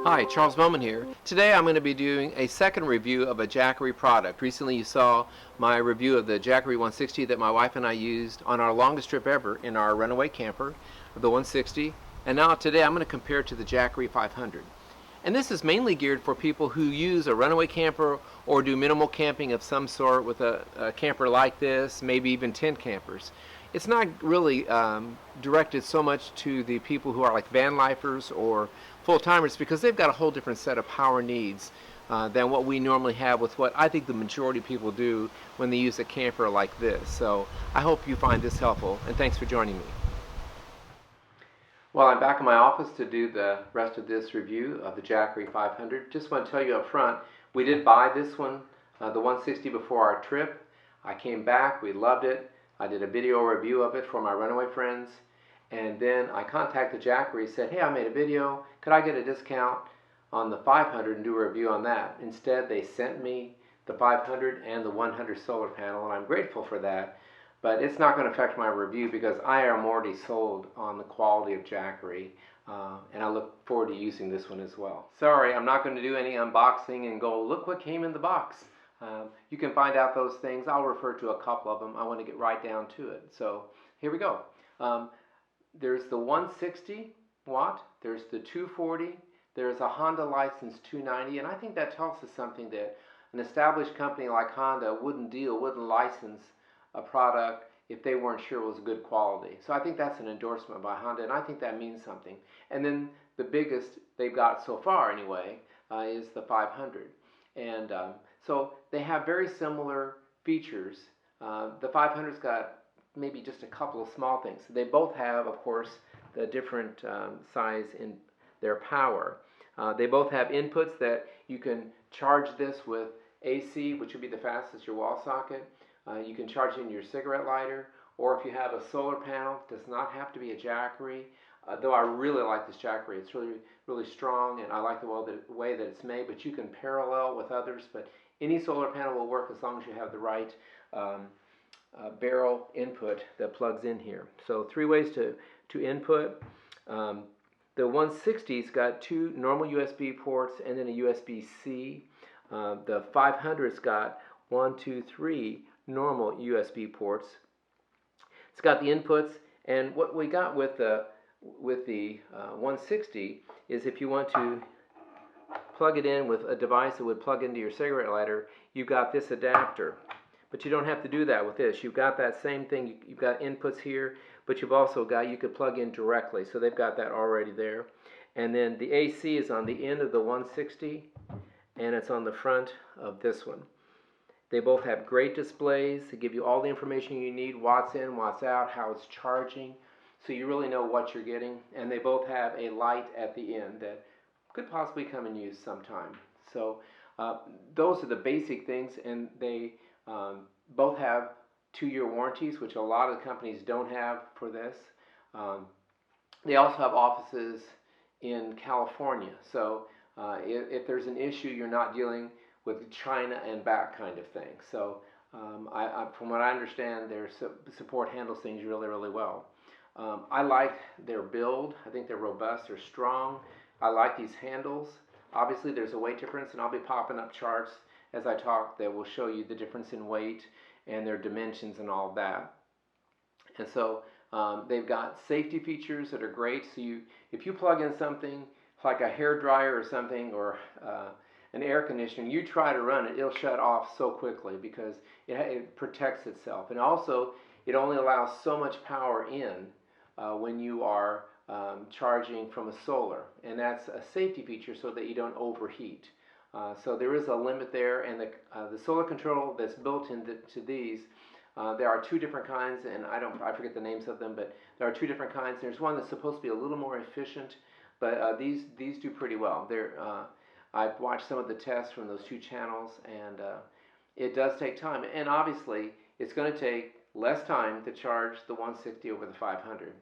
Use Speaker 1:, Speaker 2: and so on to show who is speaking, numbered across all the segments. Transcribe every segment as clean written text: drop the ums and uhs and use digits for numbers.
Speaker 1: Hi, Charles Moman here. Today I'm going to be doing a second review of a Jackery product. Recently you saw my review of the Jackery 160 that my wife and I used on our longest trip ever in our runaway camper, the 160. And now today I'm going to compare it to the Jackery 500. And this is mainly geared for people who use a runaway camper or do minimal camping of some sort with a camper like this, maybe even tent campers. It's not really directed so much to the people who are like van lifers or full-timers, because they've got a whole different set of power needs than what we normally have with what I think the majority of people do when they use a camper like this. So I hope you find this helpful, and thanks for joining me. Well, I'm back in my office to do the rest of this review of the Jackery 500. Just want to tell you up front, we did buy this one, the 160, before our trip. I came back, we loved it. I did a video review of it for my runaway friends. And then I contacted Jackery, said, hey, I made a video. Could I get a discount on the 500 and do a review on that? Instead, they sent me the 500 and the 100 solar panel, and I'm grateful for that. But it's not going to affect my review because I am already sold on the quality of Jackery, and I look forward to using this one as well. Sorry, I'm not going to do any unboxing and go, look what came in the box. You can find out those things. I'll refer to a couple of them. I want to get right down to it. So here we go. There's the 160 watt, there's the 240, there's a Honda license 290, and I think that tells us something that an established company like Honda wouldn't license a product if they weren't sure it was good quality. So I think that's an endorsement by Honda, and I think that means something. And then the biggest they've got so far anyway is the 500. And so they have very similar features. The 500's got maybe just a couple of small things. They both have, of course, the different size in their power. They both have inputs that you can charge this with AC, which would be the fastest, your wall socket. You can charge it in your cigarette lighter, or if you have a solar panel, it does not have to be a Jackery. Though I really like this Jackery. It's really, really strong, and I like the way that it's made, but you can parallel with others. But any solar panel will work as long as you have the right barrel input that plugs in here. So three ways to input. The 160's got two normal USB ports and then a USB-C. The 500's got 1, 2, 3 normal USB ports. It's got the inputs, and what we got with the 160 is if you want to plug it in with a device that would plug into your cigarette lighter, you've got this adapter. But you don't have to do that with this. You've got that same thing. You've got inputs here, but you've also got, you could plug in directly. So they've got that already there. And then the AC is on the end of the 160, and it's on the front of this one. They both have great displays. They give you all the information you need, watts in, watts out, how it's charging. So you really know what you're getting. And they both have a light at the end that could possibly come in use sometime. So those are the basic things, and they both have 2-year warranties, which a lot of the companies don't have for this. They also have offices in California, so if there's an issue, you're not dealing with China and back kind of thing. So from what I understand, their support handles things really, really well. I like their build. I think they're robust, they're strong. I like these handles. Obviously, there's a weight difference, and I'll be popping up charts as I talk that will show you the difference in weight and their dimensions and all that. And so they've got safety features that are great. So if you plug in something like a hair dryer or something, or an air conditioner, you try to run it, it'll shut off so quickly because it protects itself. And also, it only allows so much power in when you are charging from a solar. And that's a safety feature so that you don't overheat. So there is a limit there, and the solar control that's built into these, there are two different kinds, and I forget the names of them, but there are two different kinds. There's one that's supposed to be a little more efficient, but these do pretty well. I've watched some of the tests from those two channels, and it does take time. And obviously, it's going to take less time to charge the 160 over the 500.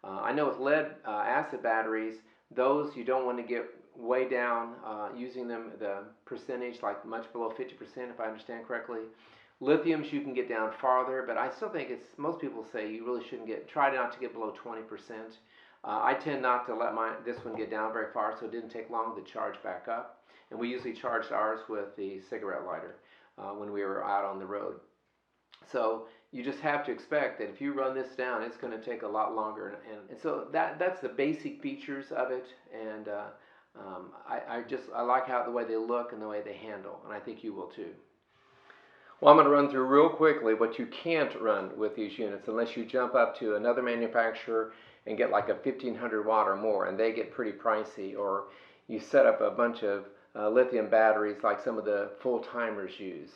Speaker 1: I know with lead acid batteries, those you don't want to get way down using them, the percentage, like much below 50%, if I understand correctly. Lithiums you can get down farther, but I still think most people say you really shouldn't try not to get below 20%. I tend not to let this one get down very far, so it didn't take long to charge back up. And we usually charged ours with the cigarette lighter when we were out on the road. So you just have to expect that if you run this down, it's going to take a lot longer. And so that's the basic features of it. And I like the way they look and the way they handle, and I think you will too. Well, I'm going to run through real quickly what you can't run with these units unless you jump up to another manufacturer and get like a 1500 watt or more, and they get pretty pricey, or you set up a bunch of lithium batteries like some of the full-timers use.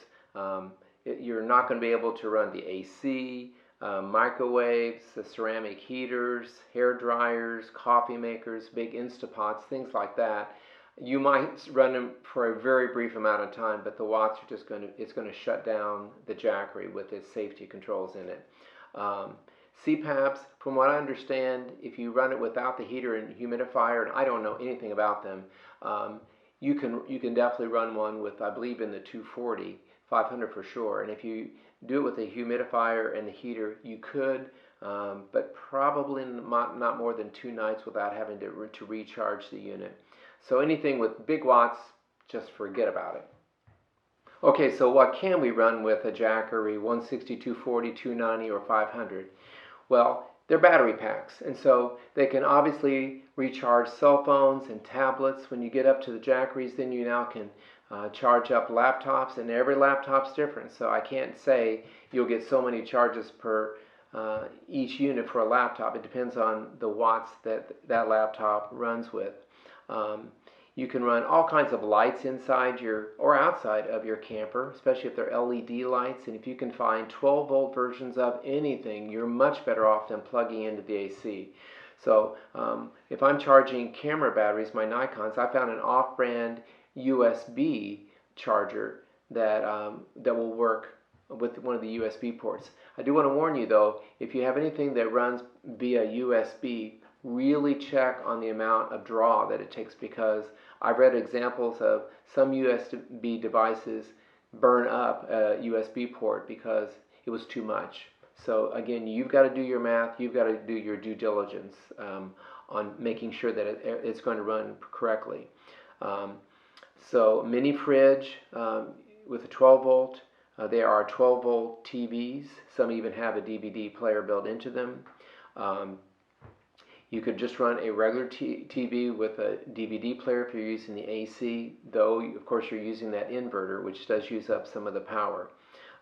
Speaker 1: You're not going to be able to run the AC, microwaves, the ceramic heaters, hair dryers, coffee makers, big Instapots, things like that. You might run them for a very brief amount of time, but the watts are just it's going to shut down the Jackery with its safety controls in it. CPAPs, from what I understand, if you run it without the heater and humidifier, and I don't know anything about them, you can definitely run one with, I believe, in the 240, 500 for sure. And if you do it with a humidifier and the heater, you could, but probably not more than 2 nights without having to recharge the unit. So anything with big watts, just forget about it. Okay, so what can we run with a Jackery 160, 240, 290, or 500? Well, they're battery packs, and so they can obviously recharge cell phones and tablets. When you get up to the Jackeries, then you now can charge up laptops, and every laptop's different, so I can't say you'll get so many charges per each unit for a laptop. It depends on the watts that laptop runs with. You can run all kinds of lights inside or outside of your camper, especially if they're LED lights. And if you can find 12-volt versions of anything, you're much better off than plugging into the AC. So if I'm charging camera batteries, my Nikons, I found an off-brand USB charger that will work with one of the USB ports. I do want to warn you though, if you have anything that runs via USB, really check on the amount of draw that it takes, because I've read examples of some USB devices burn up a USB port because it was too much. So again, you've got to do your math, you've got to do your due diligence on making sure that it's going to run correctly. So mini fridge with a 12 volt, there are 12 volt TVs, some even have a DVD player built into them. You could just run a regular TV with a DVD player if you're using the AC, though of course you're using that inverter, which does use up some of the power.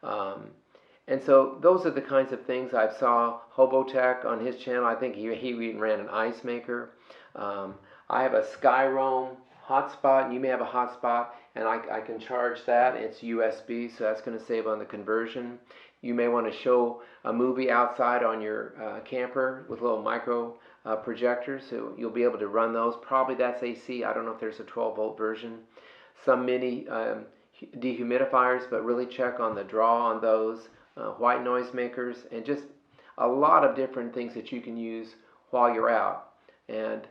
Speaker 1: And so those are the kinds of things I saw Hobotech on his channel. I think he even ran an ice maker. I have a Skyroam hotspot, and you may have a hotspot, and I can charge that. It's USB, so that's going to save on the conversion. You may want to show a movie outside on your camper with little micro projectors, so you'll be able to run those. Probably that's AC. I don't know if there's a 12-volt version. Some mini dehumidifiers, but really check on the draw on those. White noise makers, and just a lot of different things that you can use while you're out. And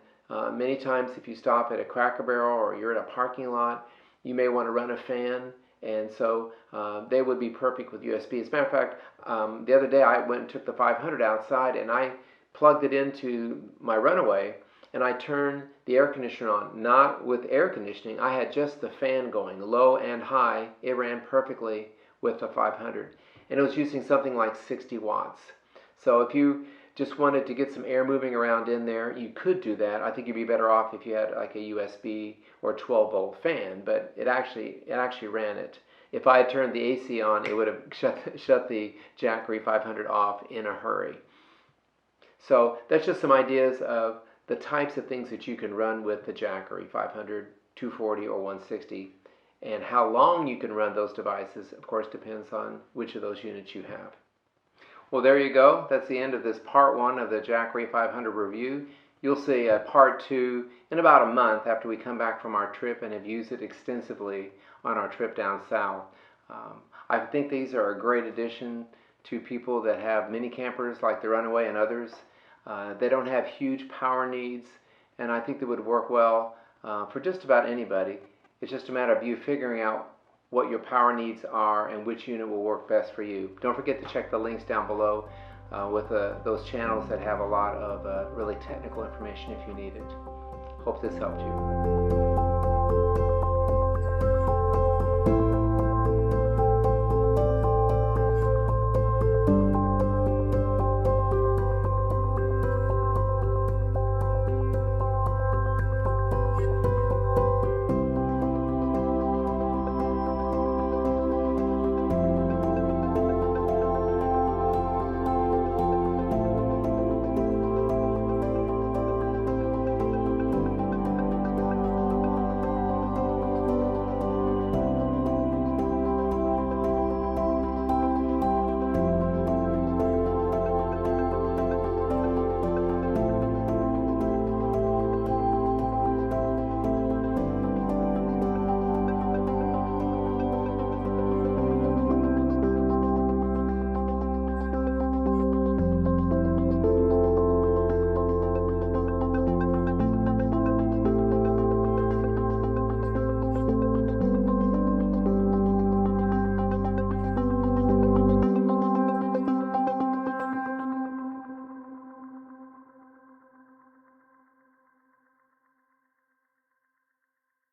Speaker 1: many times if you stop at a Cracker Barrel or you're in a parking lot, you may want to run a fan, and so they would be perfect with USB. As a matter of fact, the other day I went and took the 500 outside, and I plugged it into my Runaway, and I turned the air conditioner on. Not with air conditioning, I had just the fan going, low and high. It ran perfectly with the 500, and it was using something like 60 watts. So if you just wanted to get some air moving around in there, you could do that. I think you'd be better off if you had like a USB or 12-volt fan, but it actually ran it. If I had turned the AC on, it would have shut the Jackery 500 off in a hurry. So that's just some ideas of the types of things that you can run with the Jackery 500, 240, or 160. And how long you can run those devices, of course, depends on which of those units you have. Well, there you go. That's the end of this part 1 of the Jackery 500 review. You'll see a part 2 in about a month after we come back from our trip and have used it extensively on our trip down south. I think these are a great addition to people that have mini campers like the Runaway and others. They don't have huge power needs, and I think they would work well for just about anybody. It's just a matter of you figuring out what your power needs are and which unit will work best for you. Don't forget to check the links down below with those channels that have a lot of really technical information if you need it. Hope this helped you.